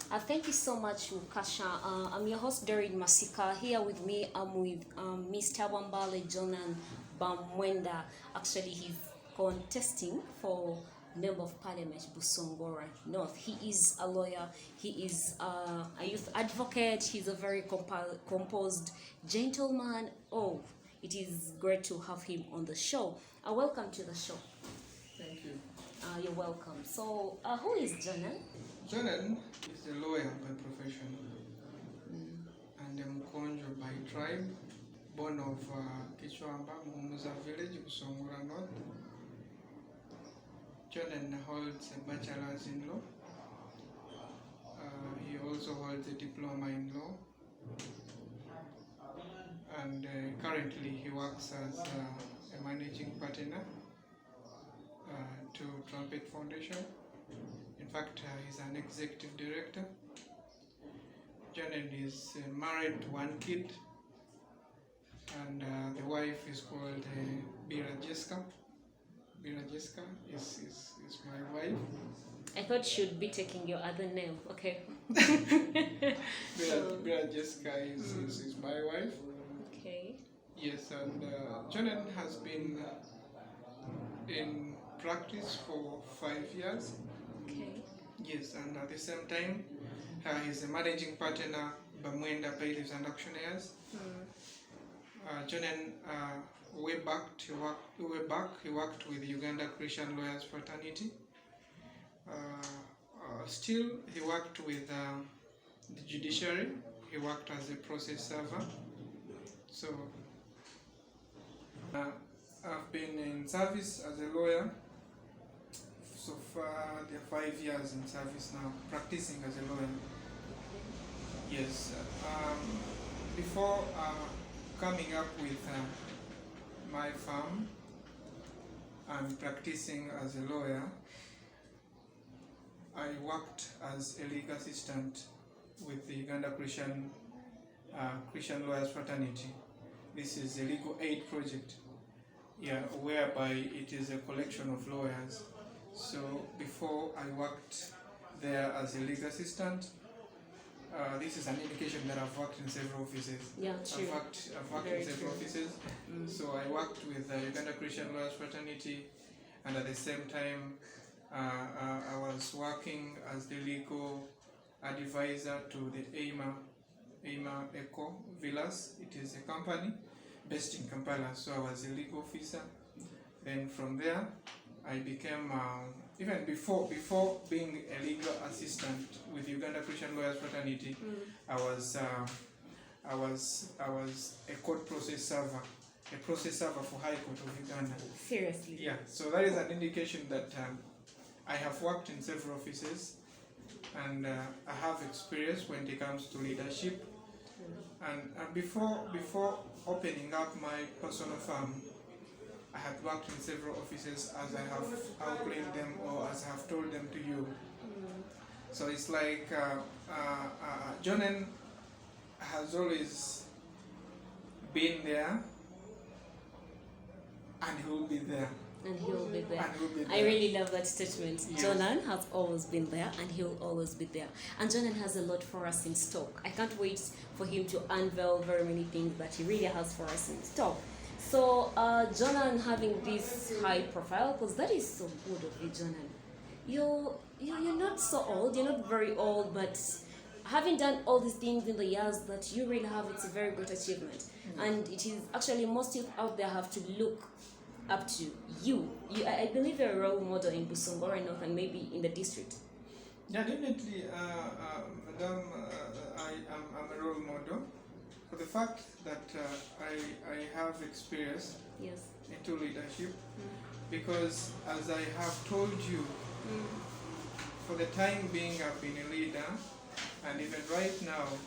Thank you so much, Mukasha. I'm your host, Doreen Masika. Here with me, I'm with Mr. BWAMBALE JONAN BAMWENDA. Actually, he's contesting for Member of Parliament, Busongora North. He is a lawyer. He is a youth advocate. He's a very composed gentleman. Oh, it is great to have him on the show. Welcome to the show. Thank you. You're welcome. So, who is Jonan? Jonan is a lawyer by profession and a Mkonjo by tribe, born of Kichwamba, Muhumuza village, Busongora North. Jonan holds a bachelor's in law. He also holds a diploma in law. And currently he works as a managing partner to Trumpet Foundation. In fact, he's an executive director. Jonan is married to one kid, and the wife is called Bira Jessica. Bira Jessica is my wife. I thought she'd be taking your other name. Okay. Bira Jessica is my wife. Okay. Yes, and Jonan has been in practice for 5 years. Okay. Yes, and at the same time, he's a managing partner, BAMWENDA Bailiffs and Auctioneers. Jonan, way back, he worked with Uganda Christian Lawyers Fraternity. Still, he worked with the judiciary. He worked as a process server. So, I've been in service as a lawyer. So far, there are 5 years in service now, practicing as a lawyer. Yes. Before coming up with my firm and practicing as a lawyer, I worked as a legal assistant with the Uganda Christian Lawyers Fraternity. This is a legal aid project, whereby it is a collection of lawyers. So before I worked there as a legal assistant, this is an indication that I've worked in several offices. Yeah, true. I've worked in several offices. So I worked with the Uganda Christian Lawyers Fraternity, and at the same time, I was working as the legal advisor to the AIMA Eco Villas. It is a company based in Kampala. So I was a legal officer. Then from there, I became, even before being a legal assistant with Uganda Christian Lawyers Fraternity, I was a court process server, for High Court of Uganda. Seriously? Yeah, so that is an indication that I have worked in several offices, and I have experience when it comes to leadership. And before opening up my personal firm, I had worked in several offices, as I have outlined them or as I have told them to you. So it's like Jonan has always been there, and he will be there. And he will be there. And he'll be there. I really love that statement. Yes. Jonan has always been there, and he will always be there. And Jonan has a lot for us in stock. I can't wait for him to unveil very many things that he really has for us in stock. So, Jonan having this high profile, because that is so good of you, Jonan. You're not so old, you're not very old, but having done all these things in the years that you really have, it's a very great achievement. And it is actually most youth out there have to look up to you. I believe you're a role model in Busongora North and maybe in the district. Yeah, definitely, Madam, I'm a role model. For the fact that I have experience into leadership, because as I have told you, for the time being I've been a leader, and even right now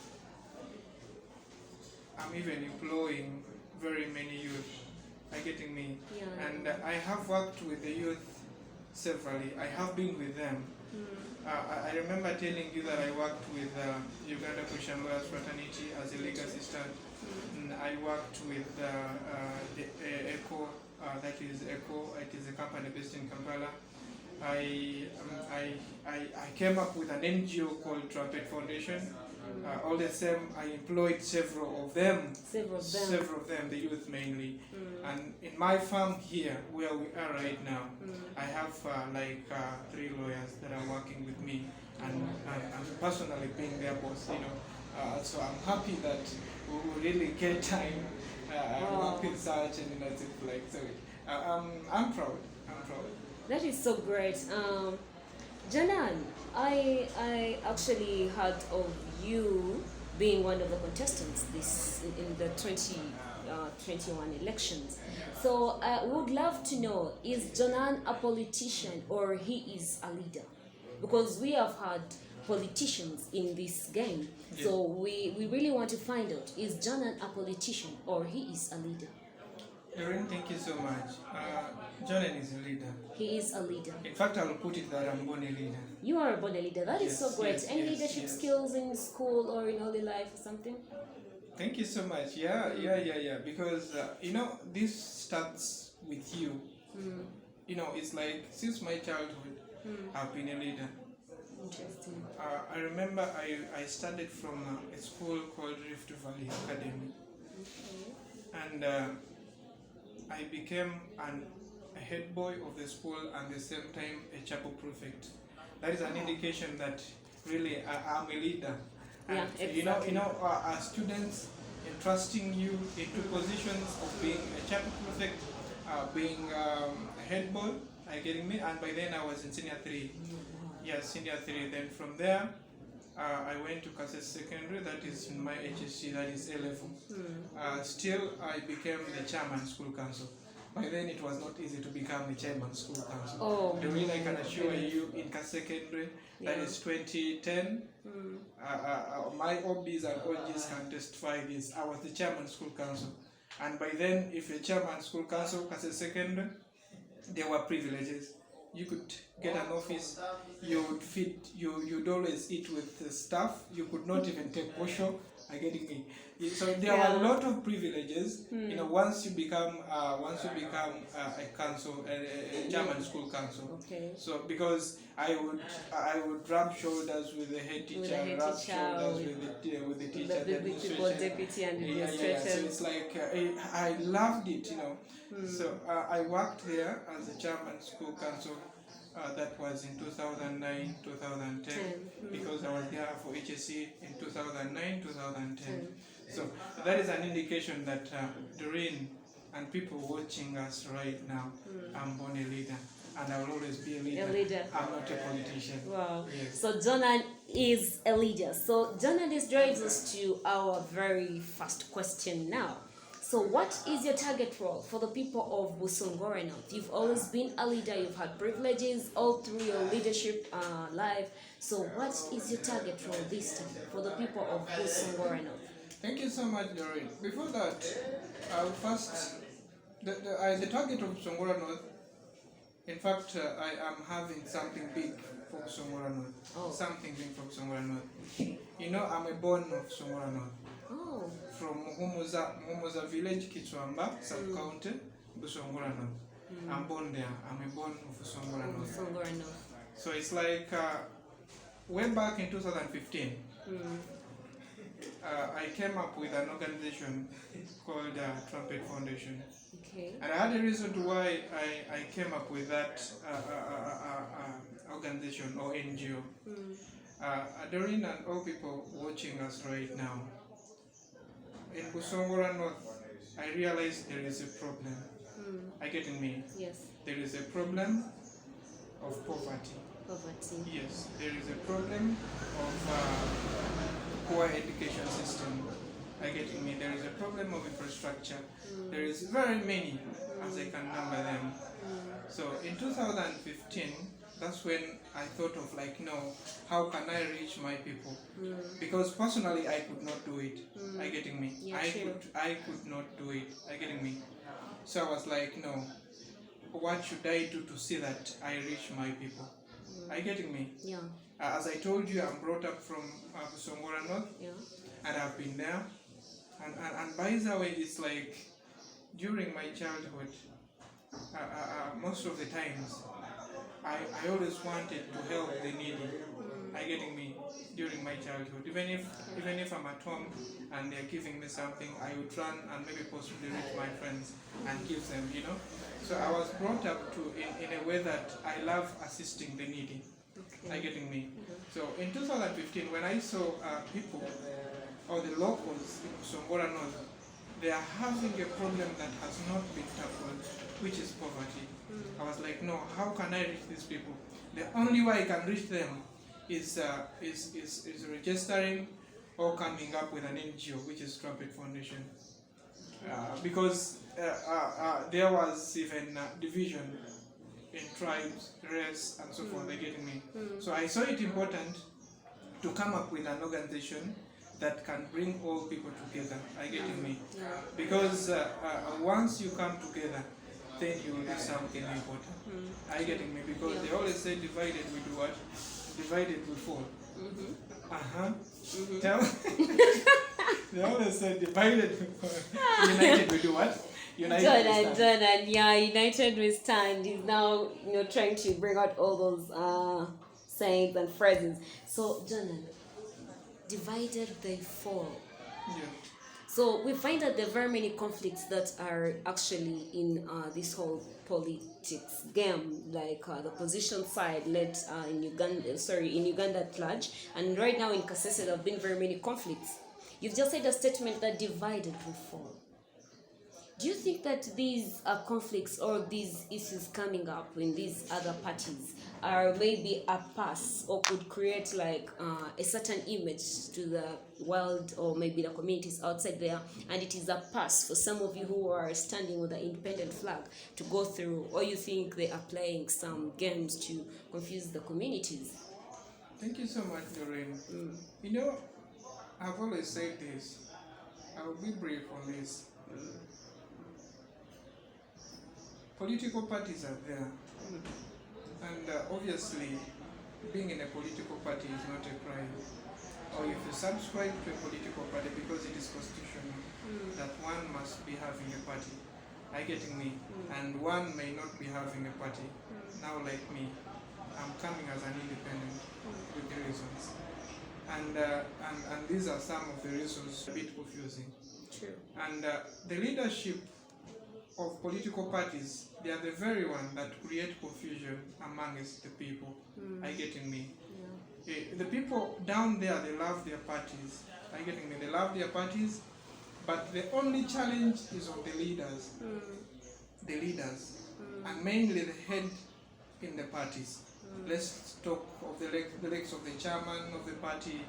I'm even employing very many youth. Are you getting me? Yeah. And I have worked with the youth severally. I have been with them. I remember telling you that I worked with Uganda Christian Lawyers Fraternity as a legal assistant. I worked with the ECHO, that is ECHO, it is a company based in Kampala. I came up with an NGO called Trumpet Foundation. All the same, I employed several of them, the youth mainly. And in my farm here, where we are right now, I have 3 lawyers that are working with me, and personally being their boss, so I'm happy that we will really get time work with such an innovative so I'm proud. That is so great. Jonan, I actually heard of you being one of the contestants in the 2021 elections. So we would love to know, is Jonan a politician or he is a leader? Because we have had politicians in this game. Yeah. So we really want to find out, is Jonan a politician or he is a leader? Erin, thank you so much. Jonan is a leader. He is a leader. In fact, I will put it that I'm born a leader. You are born a leader. That is so great. Any leadership yes. skills in school or in early life or something? Thank you so much. Yeah. Because, this starts with you. It's like since my childhood, I've been a leader. Interesting. I remember I started from a school called Rift Valley Academy. Okay. And I became a head boy of the school and at the same time a chapel prefect. That is an indication that really I'm a leader. Yeah, And exactly. our students entrusting you into positions of being a chapel prefect, being a head boy, are you getting me? And by then I was in senior 3. Yeah, senior 3. Then from there, I went to Kasese Secondary, that is in my HSC, that is A level. Still, I became the chairman school council. By then, it was not easy to become the chairman school council. Oh, The reason I can assure you, in Kasese Secondary, that is 2010, my OBs and OGs can testify this. I was the chairman school council. And by then, if you're chairman school council, Kasese Secondary, there were privileges. You could get an office, you'd always eat with the staff, you could not even take posho, are you getting me? So there were a lot of privileges, once you become a council, a German school council. Okay. So because I would rub shoulders with the head teacher, rub shoulders with the teacher, the principal, deputy, and administration. So it's like I loved it, So I worked there as a chairman school council. That was in 2009, 2010, because I was there for HSC in 2009, 2010. So that is an indication that Doreen and people watching us right now, I'm born a leader, and I will always be a leader. I'm not a politician. Wow. Yes. So Jonan is a leader. So Jonan, this drives us to our very first question now. So what is your target role for the people of Busongora North? You've always been a leader, you've had privileges all through your leadership life. So what is your target role this time for the people of Busongora North? Thank you so much, Doreen. Before that, first, the target of Busongora North, in fact, I am having something big for Busongora North. Oh. Something big for Busongora North. I'm a born of Busongora North. Oh. From Muhumuza village, Kitswamba, sub-county, Busongora North. I'm born there. I'm a born of Busongora North. Busongora North. So it's like way back in 2015, I came up with an organization called Trumpet Foundation. Okay. And I had a reason why I came up with that organization or NGO. Doreen and all people watching us right now, in Busongora North, I realized there is a problem. Are you getting me? Yes. There is a problem of poverty. Poverty. Yes, there is a problem of poor education system. Are you getting me? There is a problem of infrastructure. There is very many, as I can number them. So in 2015, that's when I thought of how can I reach my people? Because personally I could not do it. Are you getting me? Yeah, I could not do it. Are you getting me? So I was like, no, what should I do to see that I reach my people? Are you getting me? Yeah. As I told you, I'm brought up from Busongora North, Yeah. and I've been there. And by the way, it's like during my childhood, most of the times, I always wanted to help the needy. Are you getting me? During my childhood, even if I'm at home and they're giving me something, I would run and maybe possibly reach my friends and give them, you know. So I was brought up to in a way that I love assisting the needy. Are you getting me? So in 2015, when I saw people or the locals in Songora North, they are having a problem that has not been tackled, which is poverty. I was like, no, how can I reach these people? The only way I can reach them is registering or coming up with an NGO, which is Trumpet Foundation. Because there was even division in tribes, race, and so forth. They're getting me. So I saw it important to come up with an organization that can bring all people together. Are you getting me? Because once you come together, then you will do something important. Are you getting me? Because they always say divided we do what? Divided we fall. Tell they always say divided we fall. United we do what? Jonan, yeah, united we stand is now trying to bring out all those sayings and phrases. So Jonan, divided they fall. Yeah. So we find that there are very many conflicts that are actually in this whole politics game, like the opposition side led in Uganda at large, and right now in Kasese there have been very many conflicts. You've just said a statement that divided will fall. Do you think that these conflicts or these issues coming up in these other parties are maybe a pass or could create like a certain image to the world or maybe the communities outside there, and it is a pass for some of you who are standing with the independent flag to go through, or you think they are playing some games to confuse the communities? Thank you so much, Doreen. You know, I've always said this. I will be brief on this. Political parties are there, and obviously being in a political party is not a crime. Or if you subscribe to a political party because it is constitutional, that one must be having a party. Are you getting me? And one may not be having a party. Now like me, I'm coming as an independent with the reasons. And these are some of the reasons a bit confusing. True. And the leadership of political parties, they are the very one that create confusion amongst the people. Are you getting me? Yeah. The people down there, they love their parties. Are you getting me? They love their parties, but the only challenge is on the leaders. The leaders, and mainly the head in the parties. Let's talk of the legs of the chairman of the party,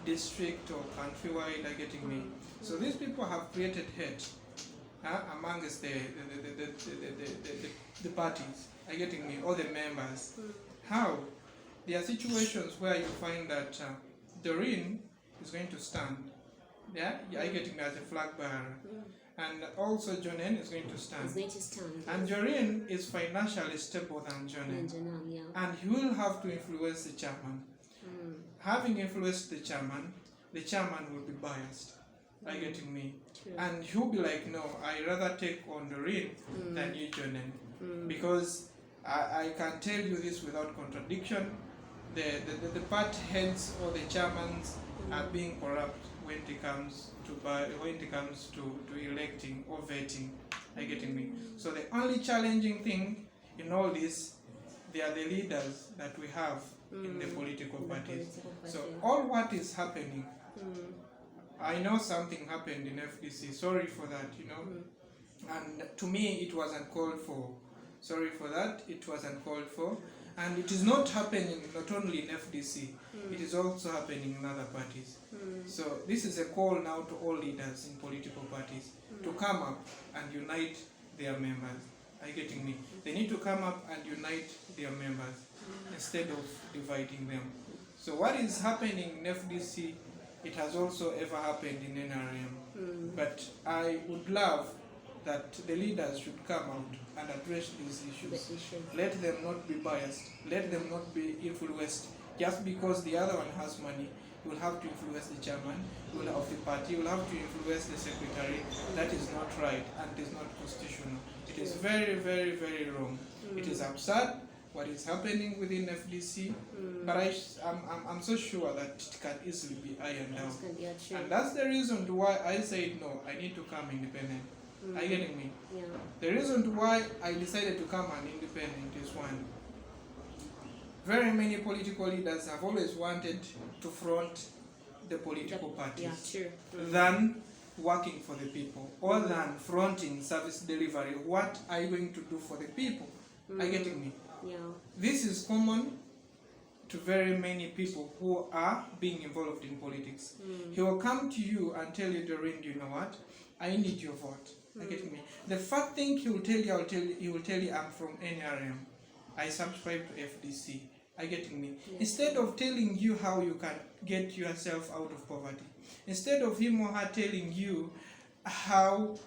district or countrywide. Are you getting me? So these people have created hate amongst the parties. Are you getting me? Or the members. How? There are situations where you find that Doreen is going to stand. Yeah? Are you getting me? As a flag bearer. And also JONAN is going to stand. He's going to stand. And Doreen is financially stable than JONAN. Yeah. And he will have to influence the chairman. Having influenced the chairman will be biased. Are you getting me? True. And he'll be like, no, I rather take on Doreen than you, JONAN. Because I can tell you this without contradiction. The party heads or the chairmen are being corrupt when it comes to electing or vetting. Are you getting me? So the only challenging thing in all this, they are the leaders that we have in the political parties. So all what is happening, I know something happened in FDC. Sorry for that, and to me it wasn't called for. Sorry for that, it wasn't called for. And it is not happening not only in FDC, it is also happening in other parties. So this is a call now to all leaders in political parties to come up and unite their members. Are you getting me? They need to come up and unite their members instead of dividing them. So what is happening in FDC, it has also ever happened in NRM. But I would love that the leaders should come out and address these issues. Let them not be biased. Let them not be influenced. Just because the other one has money, you will have to influence the chairman of the party, you will have to influence the secretary. That is not right and it is not constitutional. It is very, very, very wrong. It is absurd what is happening within FDC, but I'm so sure that it can easily be ironed out. And that's the reason why I said no, I need to come independent. Are you getting me? Yeah. The reason why I decided to come an independent is one. Very many political leaders have always wanted to front the political parties than working for the people, or than fronting service delivery. What are you going to do for the people? Are you getting me? Yeah. This is common to very many people who are being involved in politics. He will come to you and tell you, Doreen, you know what? I need your vote. Are you getting me? The first thing he will tell you, I'm from NRM. I subscribe to FDC. Are you getting me? Yes. Instead of telling you how you can get yourself out of poverty, instead of him or her telling you how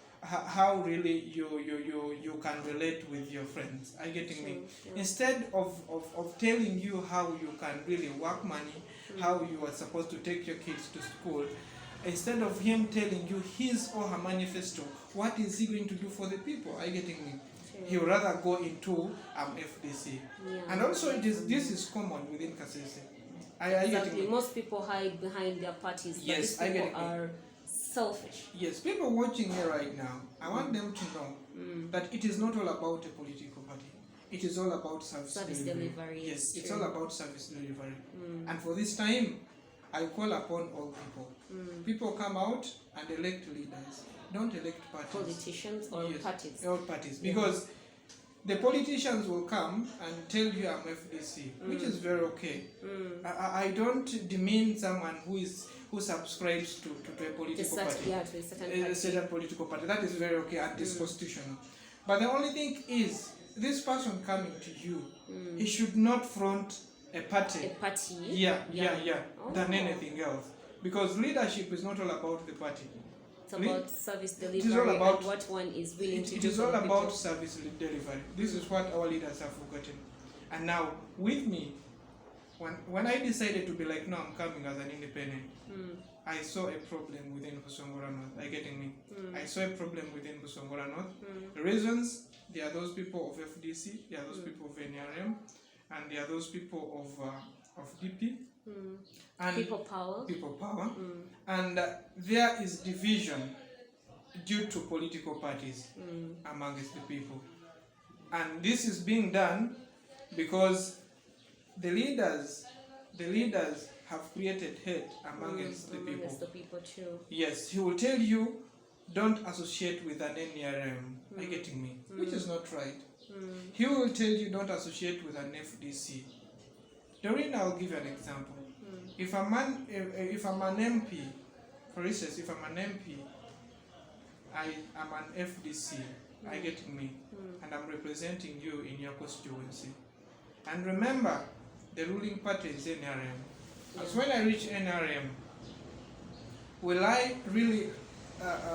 really you can relate with your friends. Are you getting me? Yeah. Instead of telling you how you can really work money, how you are supposed to take your kids to school, instead of him telling you his or her manifesto, what is he going to do for the people? Are you getting me? He would rather go into FDC. Yeah. And also this is common within Kasese. Exactly. Most people hide behind their parties. Yes, but these people are selfish. Yes, people watching here right now, I want them to know that it is not all about a political party. It is all about service delivery. Yes, it's all about service delivery. And for this time, I call upon all people. People come out and elect leaders. Don't elect parties. Politicians or parties? All parties. Because the politicians will come and tell you I'm FDC, which is very okay. I don't demean someone who subscribes to a political party. To a certain political party. That is very okay and is constitutional. But the only thing is, this person coming to you, he should not front a party. A party? Than anything else. Because leadership is not all about the party. It's about service delivery and what one is willing to do. It is all about service delivery. This is what our leaders have forgotten. And now, with me, when I decided to be like, no, I'm coming as an independent, I saw a problem within Busongora North. Are you getting me? I saw a problem within Busongora North. The reasons, there are those people of FDC, there are those people of NRM, and there are those people of DP. And people power. And there is division due to political parties amongst the people. And this is being done because the leaders have created hate amongst the people. Amongst the people too. Yes, he will tell you, don't associate with an NRM. Are you getting me? Which is not right. He will tell you, don't associate with an FDC. Doreen, I'll give you an example. If I'm an MP, for instance, if I'm an MP, I am an FDC. Are you getting me? And I'm representing you in your constituency. And remember, the ruling party is NRM. As when I reach NRM, will I really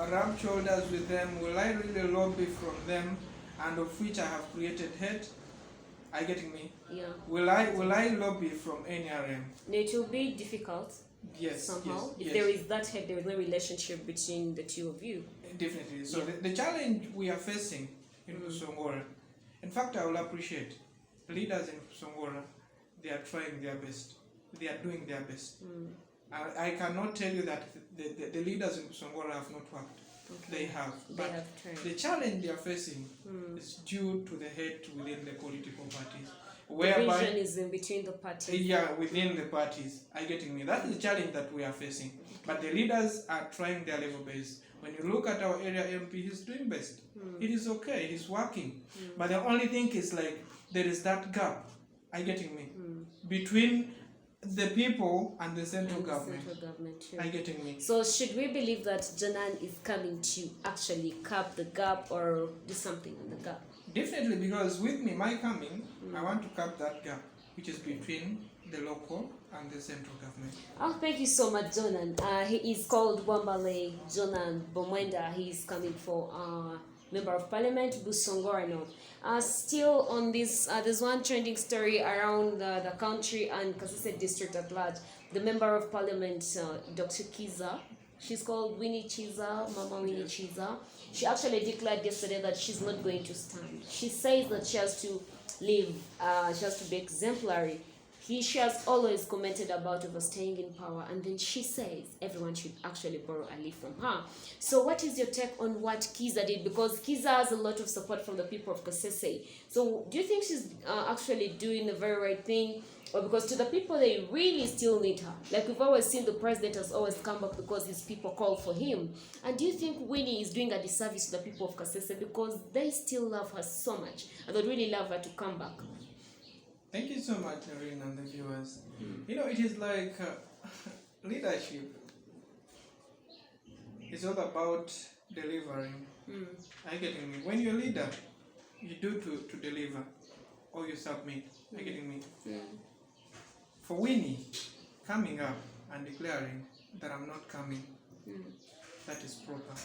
rub shoulders with them? Will I really lobby from them, and of which I have created hate? Are you getting me? Yeah. Will I lobby from NRM? No, it will be difficult. Yes. Somehow, if there is that hate, there is no relationship between the two of you. Definitely. So the challenge we are facing in Busongora, in fact, I will appreciate leaders in Busongora. They are trying their best. They are doing their best. I cannot tell you that the leaders in Busongora have not worked. Okay. They have. But the challenge they are facing is due to the hate within the political parties. Whereby division is in between the parties. Yeah, within the parties. Are you getting me? That is the challenge that we are facing. But the leaders are trying their level best. When you look at our area MP, he's doing best. It is okay, he's working. But the only thing is like, there is that gap. Are you getting me? Between the people and the central government. Are you getting me? So should we believe that JONAN is coming to actually cap the gap or do something on the gap? Definitely, because with me, my coming, I want to cap that gap, which is between the local and the central government. Oh, thank you so much, JONAN. He is called BWAMBALE JONAN BAMWENDA. He is coming for Member of Parliament, Busongora North. Still on this, there's one trending story around the country and Kasese district at large. The Member of Parliament, Dr. Kiza, she's called Winnie Chiza, Mama Winnie Chiza. She actually declared yesterday that she's not going to stand. She says that she has to live. She has to be exemplary. She has always commented about overstaying in power, and then she says everyone should actually borrow a leaf from her. So what is your take on what Kiza did? Because Kiza has a lot of support from the people of Kasese. So do you think she's actually doing the very right thing? Or because to the people, they really still need her? Like we've always seen, the president has always come back because his people call for him. And do you think Winnie is doing a disservice to the people of Kasese because they still love her so much and they really love her to come back? Thank you so much, Noreen, and the viewers. You know, it is like leadership. It's all about delivering. Are you getting me? When you're a leader, you do to deliver, or you submit. Are you getting me? For Winnie, coming up and declaring that I'm not coming, that is proper.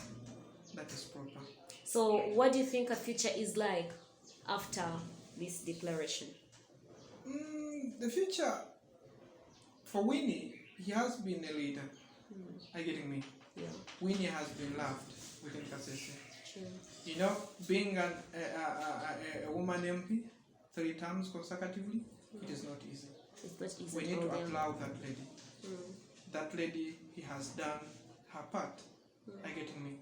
That is proper. So what do you think her future is like after this declaration? The future for Winnie, he has been a leader. Are you getting me? Yeah. Winnie has been loved within Kasese. True. You know, being a woman MP 3 terms consecutively, it is not easy. It's not easy. We need to applaud that lady. That lady, he has done her part. Are you getting me?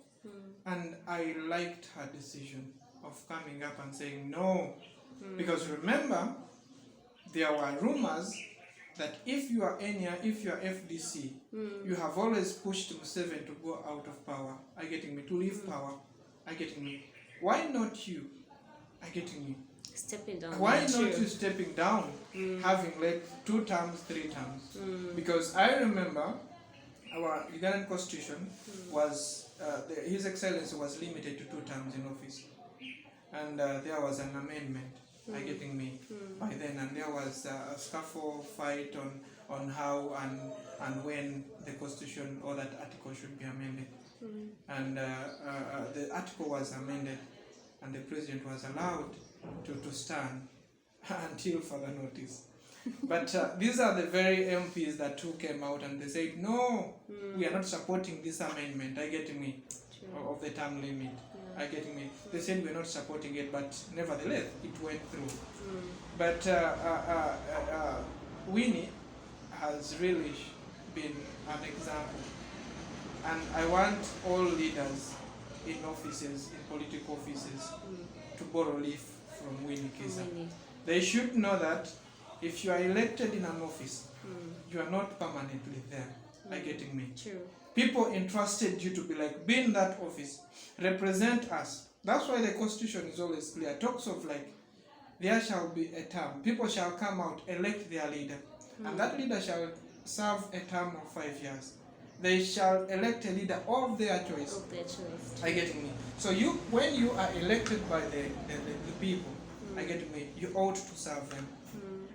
And I liked her decision of coming up and saying no. Because remember, there were rumors that if you are Enya, if you are FDC, you have always pushed Museveni to go out of power. Are you getting me? To leave power. Are you getting me? Why not you? Are you getting me? Stepping down. Why not you stepping down, having led 2 terms, 3 terms? Because I remember our Ugandan constitution was, His Excellency was limited to 2 terms in office. And there was an amendment. Are you getting me? By then, and there was a scuffle fight on how and when the constitution or that article should be amended. And the article was amended, and the president was allowed to stand until further notice. But these are the very MPs that who came out and they said, no, we are not supporting this amendment. Are you getting me? Of the term limit. Are you getting me? They said we're not supporting it, but nevertheless, it went through. But Winnie has really been an example. And I want all leaders in offices, in political offices, to borrow leaf from Winnie Kiza. They should know that if you are elected in an office, you are not permanently there. Are you getting me? True. People entrusted you to be like, be in that office, represent us. That's why the constitution is always clear. It talks of like, there shall be a term. People shall come out, elect their leader. And that leader shall serve a term of 5 years. They shall elect a leader of their choice. Of their choice. Are you getting me? So when you are elected by the people, are you getting me? You ought to serve them.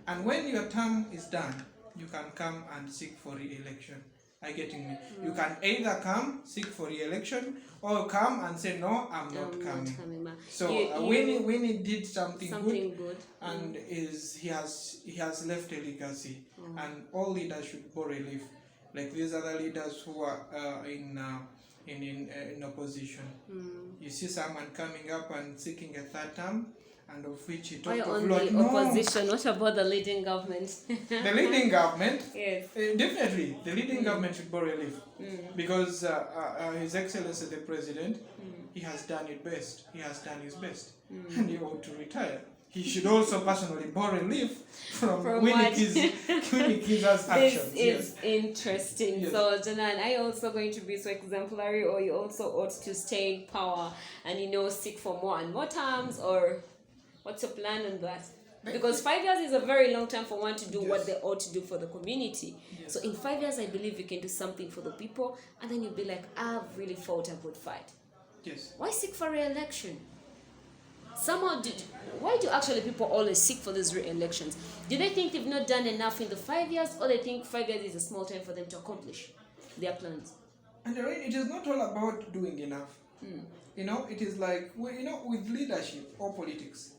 And when your term is done, you can come and seek for re-election. Are you getting me? You can either come, seek for re-election, or come and say, no, I'm not coming. So Winnie did something good, and he has left a legacy. And all leaders should borrow a leaf. Like these other leaders who are in opposition. You see someone coming up and seeking a 3rd term, and of which he talked of like, opposition. What about the leading government? The leading government, yes. Definitely, the leading government should borrow a leaf. Because His Excellency the President, he has done it best. He has done his best. And he ought to retire. He should also personally borrow a leaf from Winnie Kiza's actions. This is interesting. Yes. So, Jonan, are you also going to be so exemplary, or you also ought to stay in power and, seek for more and more terms, or what's your plan on that? Because 5 years is a very long time for one to do what they ought to do for the community. Yes. So in 5 years, I believe you can do something for the people, and then you'll be like, I've really fought a good fight. Yes. Why seek for re-election? Why do actually people always seek for these re-elections? Do they think they've not done enough in the 5 years, or they think 5 years is a small time for them to accomplish their plans? And it is not all about doing enough. It is like, with leadership or politics,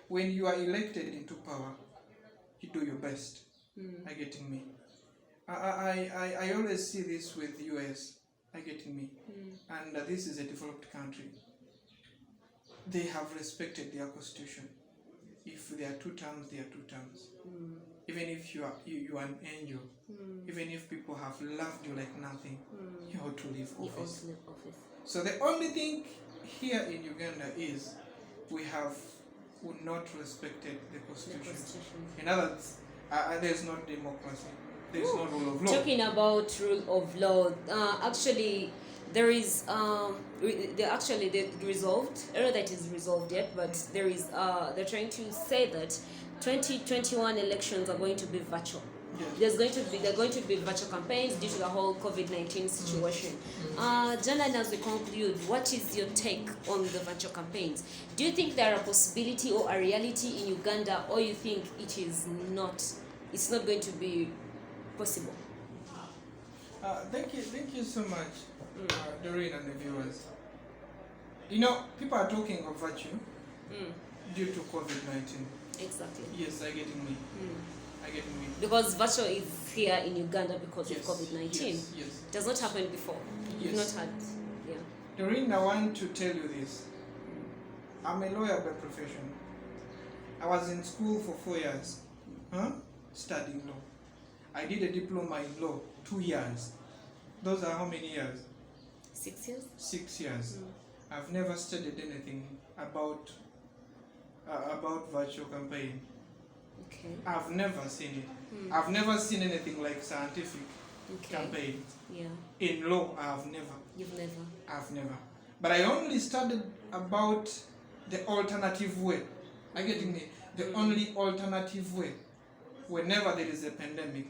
when you are elected into power, you do your best. Are you getting me? I always see this with US. Are you getting me? And this is a developed country. They have respected their constitution. if there are 2 terms, there are 2 terms. Even if you are an angel, even if people have loved you like nothing, you ought to leave office. So the only thing here in Uganda is we have not respected the constitution. In other words, there's no democracy. There's no rule of law. Talking about rule of law, actually there is they resolved. I don't know that is resolved yet, but there is they're trying to say that 2021 elections are going to be virtual. Yes. They're going to be virtual campaigns due to the whole COVID-19 situation. Jonan, as we conclude, what is your take on the virtual campaigns? Do you think there are a possibility or a reality in Uganda, or you think it is not? It's not going to be possible. Thank you so much, Doreen and the viewers. You know, people are talking of virtue due to COVID-19. Exactly. Yes, I getting me. I getting me. Because virtual is here in Uganda because of COVID-19. Yes. It has not happened before. Yes. You've not had. Yeah. Doreen, I want to tell you this. I'm a lawyer by profession. I was in school for 4 years, studying law. I did a diploma in law, 2 years. Those are how many years? 6 years? 6 years. I've never studied anything about virtual campaign. Okay. I've never seen it. I've never seen anything like scientific campaign. Yeah. In law, I've never. You've never. I've never. But I only studied about the alternative way. Are you getting me? The only alternative way. Whenever there is a pandemic,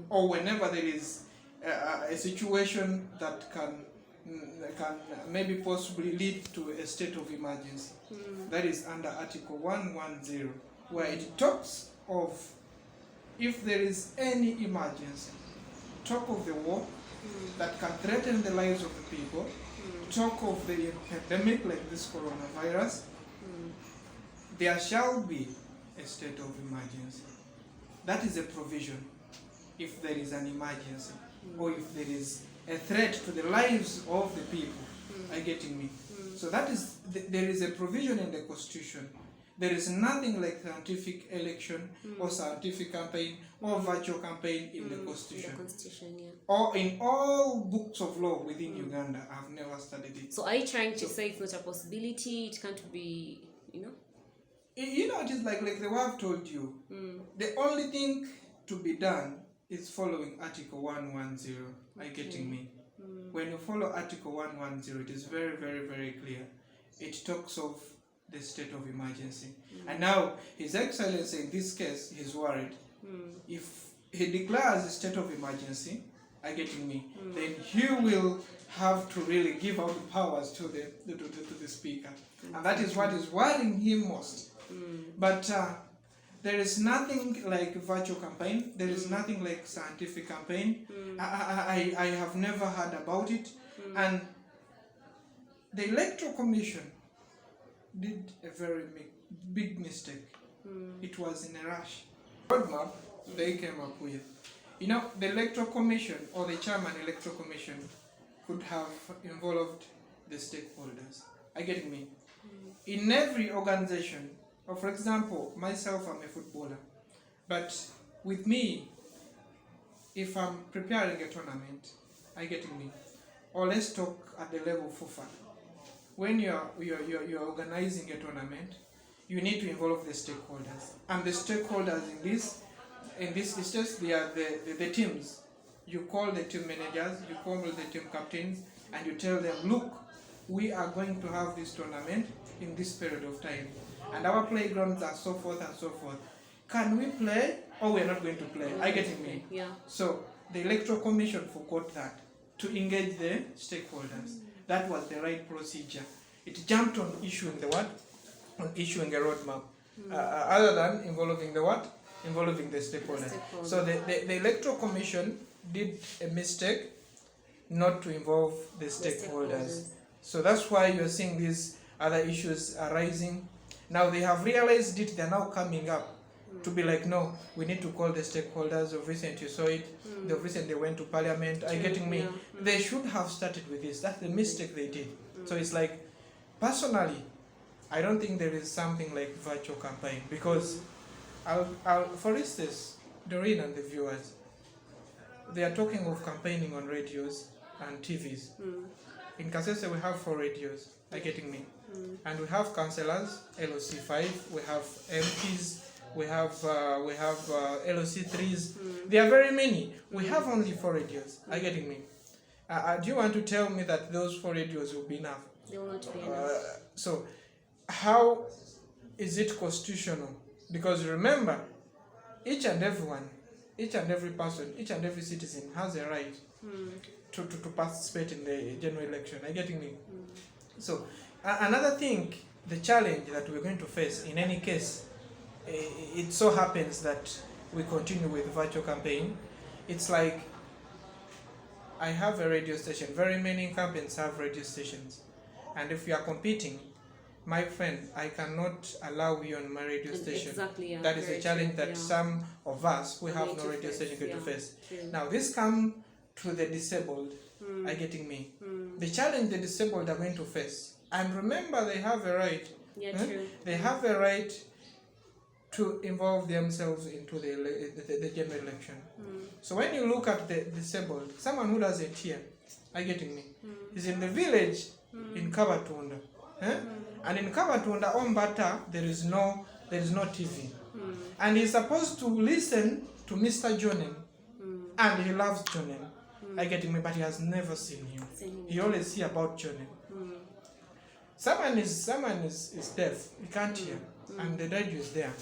or whenever there is a situation that can maybe possibly lead to a state of emergency. That is under Article 110, where it talks of if there is any emergency, talk of the war that can threaten the lives of the people, talk of the pandemic like this coronavirus, there shall be a state of emergency. That is a provision if there is an emergency or if there is a threat to the lives of the people. Are you getting me? So that is, there is a provision in the Constitution. There is nothing like scientific election or scientific campaign or virtual campaign in the Constitution. In the Constitution, yeah. Or in all books of law within Uganda. I've never studied it. So are you trying to say it's not a possibility? It can't be, you know? You know, it is like the way I've told you. The only thing to be done is following Article 110. Are you getting me? When you follow Article 110, it is very, very, very clear. It talks of the state of emergency. And now, His Excellency, in this case, he's worried. If he declares a state of emergency, are you getting me? Then he will have to really give out the powers to the Speaker. And that is what is worrying him most. But there is nothing like virtual campaign. There is nothing like scientific campaign. I have never heard about it. And the Electoral Commission did a very big mistake. It was in a rush. Roadmap they came up with. You know, the Electoral Commission or the Chairman Electoral Commission could have involved the stakeholders. Are you getting me? In every organization, or for example, myself, I'm a footballer, but with me, if I'm preparing a tournament, are you getting me? Or let's talk at the level of FUFA. When you're organizing a tournament, you need to involve the stakeholders. And the stakeholders in this instance, they are the teams. You call the team managers, you call the team captains, and you tell them, look, we are going to have this tournament in this period of time. And our playgrounds are so forth and so forth. Can we play or we're not going to play? Are you getting me? Yeah. So the Electoral Commission forgot that, to engage the stakeholders. That was the right procedure. It jumped on issuing the what? On issuing a roadmap. Other than involving the what? Involving the stakeholders. So the Electoral Commission did a mistake not to involve the stakeholders. So that's why you're seeing these other issues arising. Now they have realized it, they're now coming up to be like, no, we need to call the stakeholders. Of recent you saw it, of recent they went to parliament. Are you getting me? They should have started with this. That's the mistake they did. So it's like, personally, I don't think there is something like virtual campaign, because for instance, Doreen and the viewers, they are talking of campaigning on radios and TVs. In Kasese, we have 4 radios. Are you getting me? And we have councillors, LOC5. We have MPs. We have LOC3s. There are very many. We have only 4 radios. Are you getting me? Do you want to tell me that those 4 radios will be enough? They will not be enough. So, how is it constitutional? Because remember, each and every person, each and every citizen has a right to participate in the general election. Are you getting me? So, another thing, the challenge that we're going to face in any case, it so happens that we continue with virtual campaign. It's like, I have a radio station. Very many incumbents have radio stations. And if you are competing, my friend, I cannot allow you on my radio station. Exactly, yeah. That is a challenge that yeah. some of us who have no radio station going to face. True. Now, this comes to the disabled. Are you getting me? The challenge the disabled are going to face. And remember, they have a right. Yeah, true. They have a right to involve themselves into the general election. So when you look at the disabled, someone who doesn't hear, are you getting me? Is in the village in Kabatunda. And in Kabatunda, Ombata, there is no TV. And he's supposed to listen to Mr. JONAN. And he loves JONAN. I get me, but he has never seen him. He always hear about JONAN. Someone is deaf, he can't hear, and the radio is there.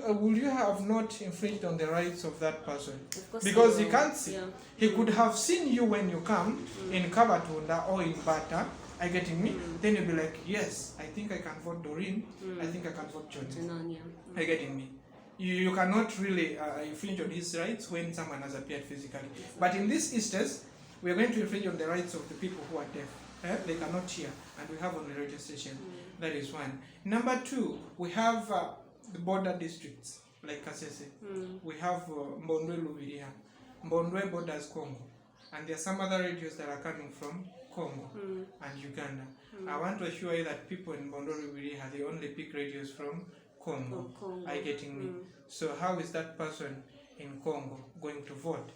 Will you have not infringed on the rights of that person? Of because he can't see. Yeah. He could have seen you when you come in Kabatunda or in Bata. Are you getting me? Then you'll be like, yes, I think I can vote Doreen. I think I can vote JONAN. Yeah. Are you getting me? You cannot really infringe on his rights when someone has appeared physically. But in this instance, we are going to infringe on the rights of the people who are deaf. They cannot hear, and we have on the radio station. That is one. Number 2, we have the border districts like Kasese. We have Mbondwe Lubiria. Mbondwe borders Congo, and there are some other radios that are coming from Congo and Uganda. I want to assure you that people in Mbondwe Lubiria, they only pick radios from Congo. Are you getting me? So how is that person in Congo going to vote?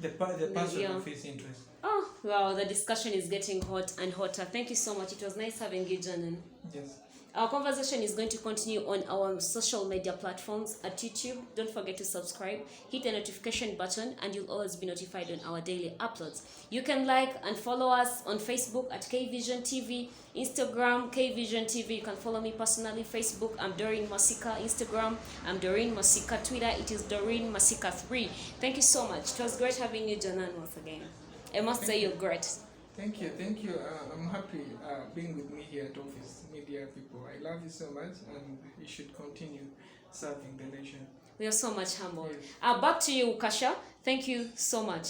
The person of his interest. Oh, wow, the discussion is getting hot and hotter. Thank you so much. It was nice having you, JONAN. Yes. Our conversation is going to continue on our social media platforms at YouTube. Don't forget to subscribe, hit the notification button, and you'll always be notified on our daily uploads. You can like and follow us on Facebook at KVision TV, Instagram KVision TV. You can follow me personally, Facebook, I'm Doreen Masika. Instagram, I'm Doreen Masika. Twitter, it is Doreen Masika 3. Thank you so much. It was great having you, JONAN, once again. I must say you're great. Thank you. I'm happy being with me here at Office Media people. I love you so much, and you should continue serving the nation. We are so much humbled. Yes. Back to you, Kasha. Thank you so much.